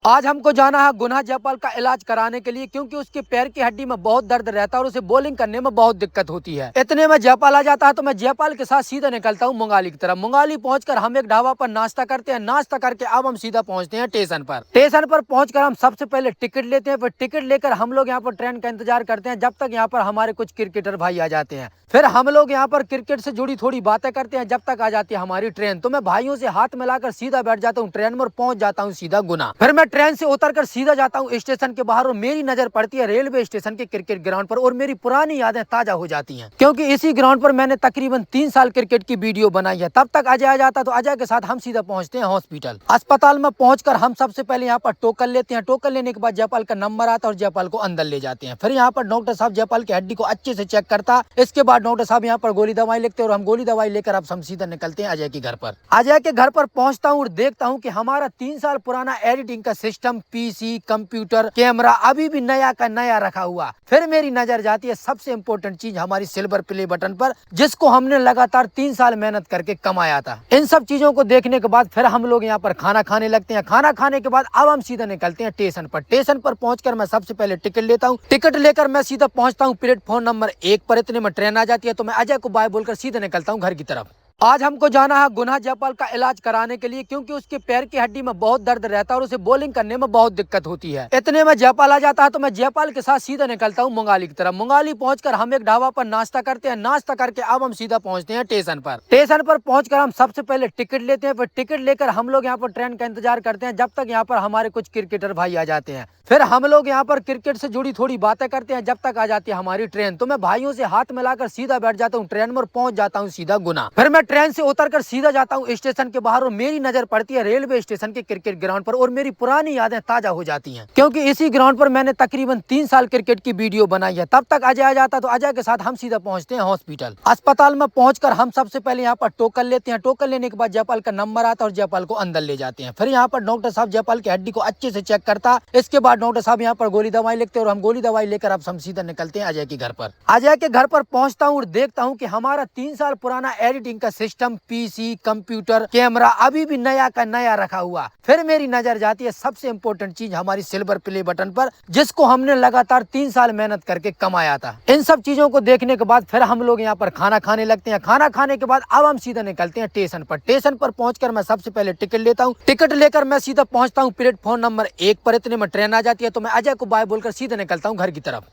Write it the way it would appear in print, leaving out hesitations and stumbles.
आज हमको जाना है गुना जयपाल का इलाज कराने के लिए, क्योंकि उसके पैर की हड्डी में बहुत दर्द रहता है और उसे बॉलिंग करने में बहुत दिक्कत होती है। इतने में जयपाल आ जाता है तो मैं जयपाल के साथ सीधा निकलता हूँ मुंगाली की तरफ। मुंगाली पहुंचकर हम एक ढाबा पर नाश्ता करते हैं। नाश्ता करके अब हम सीधा पहुंचते हैं स्टेशन पर। स्टेशन पर पहुंचकर हम सबसे पहले टिकट लेते हैं। फिर टिकट लेकर हम लोग यहाँ पर ट्रेन का इंतजार करते हैं, जब तक यहाँ पर हमारे कुछ क्रिकेटर भाई आ जाते हैं। फिर हम लोग यहाँ पर क्रिकेट से जुड़ी थोड़ी बातें करते हैं, जब तक आ जाती है हमारी ट्रेन। तो मैं भाइयों से हाथ मिलाकर सीधा बैठ जाता हूँ ट्रेन में और पहुंच जाता हूँ सीधा गुना। फिर मैं ट्रेन से उतरकर सीधा जाता हूँ स्टेशन के बाहर और मेरी नजर पड़ती है रेलवे स्टेशन के क्रिकेट ग्राउंड पर और मेरी पुरानी यादें ताजा हो जाती हैं, क्योंकि इसी ग्राउंड पर मैंने तकरीबन 3 साल क्रिकेट की वीडियो बनाई है। तब तक अजय आ जाता तो अजय के साथ हम सीधा पहुंचते हैं हॉस्पिटल। अस्पताल में पहुंचकर हम सबसे पहले यहाँ पर टोकन लेते हैं। टोकन लेने के बाद जयपाल का नंबर आता है और जयपाल को अंदर ले जाते हैं। फिर यहाँ पर डॉक्टर साहब जयपाल की हड्डी को अच्छे से चेक करता। इसके बाद डॉक्टर साहब यहाँ पर गोली दवाई लिखते हैं और हम गोली दवाई लेकर अब हम सीधा निकलते हैं अजय के घर पर। अजय के घर पर पहुंचता हूँ और देखता हूँ कि हमारा 3 साल पुराना एडिटिंग का सिस्टम, पीसी, कंप्यूटर, कैमरा अभी भी नया का नया रखा हुआ। फिर मेरी नजर जाती है सबसे इम्पोर्टेंट चीज हमारी सिल्वर प्ले बटन पर, जिसको हमने लगातार 3 साल मेहनत करके कमाया था। इन सब चीजों को देखने के बाद फिर हम लोग यहाँ पर खाना खाने लगते हैं। खाना खाने के बाद अब हम सीधा निकलते हैं स्टेशन पर। स्टेशन पर पहुंचकर मैं सबसे पहले टिकट लेता हूँ। टिकट लेकर मैं सीधा पहुंचता हूँ प्लेटफॉर्म नंबर 1 पर। इतने में ट्रेन आ जाती है तो मैं अजय को बाय बोलकर सीधा निकलता हूँ घर की तरफ। आज हमको जाना है गुना जयपाल का इलाज कराने के लिए, क्योंकि उसके पैर की हड्डी में बहुत दर्द रहता है और उसे बॉलिंग करने में बहुत दिक्कत होती है। इतने में जयपाल आ जाता है तो मैं जयपाल के साथ सीधा निकलता हूँ मुंगाली की तरफ। मुंगाली पहुंचकर हम एक ढाबा पर नाश्ता करते हैं। नाश्ता करके अब हम सीधा पहुंचते हैं स्टेशन पर। स्टेशन पर पहुंचकर हम सबसे पहले टिकट लेते हैं। फिर टिकट लेकर हम लोग यहाँ पर ट्रेन का इंतजार करते हैं, जब तक यहाँ पर हमारे कुछ क्रिकेटर भाई आ जाते हैं। फिर हम लोग यहाँ पर क्रिकेट से जुड़ी थोड़ी बातें करते हैं, जब तक आ जाती है हमारी ट्रेन। तो मैं भाइयों से हाथ मिलाकर सीधा बैठ जाता हूँ ट्रेन में और पहुंच जाता हूँ सीधा गुना। फिर मैं ट्रेन से उतरकर सीधा जाता हूँ स्टेशन के बाहर और मेरी नजर पड़ती है रेलवे स्टेशन के क्रिकेट ग्राउंड पर और मेरी पुरानी यादें ताजा हो जाती हैं, क्योंकि इसी ग्राउंड पर मैंने तकरीबन 3 साल क्रिकेट की वीडियो बनाई है। तब तक अजय आ जाता तो अजय के साथ हम सीधा पहुंचते हैं हॉस्पिटल। अस्पताल में पहुंचकर हम सबसे पहले यहाँ पर टोकन लेते हैं। टोकन लेने के बाद जयपाल का नंबर आता है और जयपाल को अंदर ले जाते हैं। फिर यहाँ पर डॉक्टर साहब जयपाल की हड्डी को अच्छे से चेक करता। इसके बाद डॉक्टर साहब यहाँ पर गोली दवाई लिखते हैं और हम गोली दवाई लेकर अब हम सीधा निकलते हैं अजय के घर पर। अजय के घर पर पहुंचता हूँ और देखता हूँ कि हमारा 3 साल पुराना एडिटिंग का सिस्टम, पीसी, कंप्यूटर, कैमरा अभी भी नया का नया रखा हुआ। फिर मेरी नजर जाती है सबसे इम्पोर्टेंट चीज हमारी सिल्वर प्ले बटन पर, जिसको हमने लगातार 3 साल मेहनत करके कमाया था। इन सब चीजों को देखने के बाद फिर हम लोग यहाँ पर खाना खाने लगते हैं। खाना खाने के बाद अब हम सीधा निकलते हैं स्टेशन पर। स्टेशन पर पहुंचकर मैं सबसे पहले टिकट लेता हूँ। टिकट लेकर मैं सीधा पहुंचता हूँ प्लेटफॉर्म नंबर 1 पर। इतने में ट्रेन आ जाती है तो मैं अजय को बाय बोलकर सीधा निकलता हूँ घर की तरफ।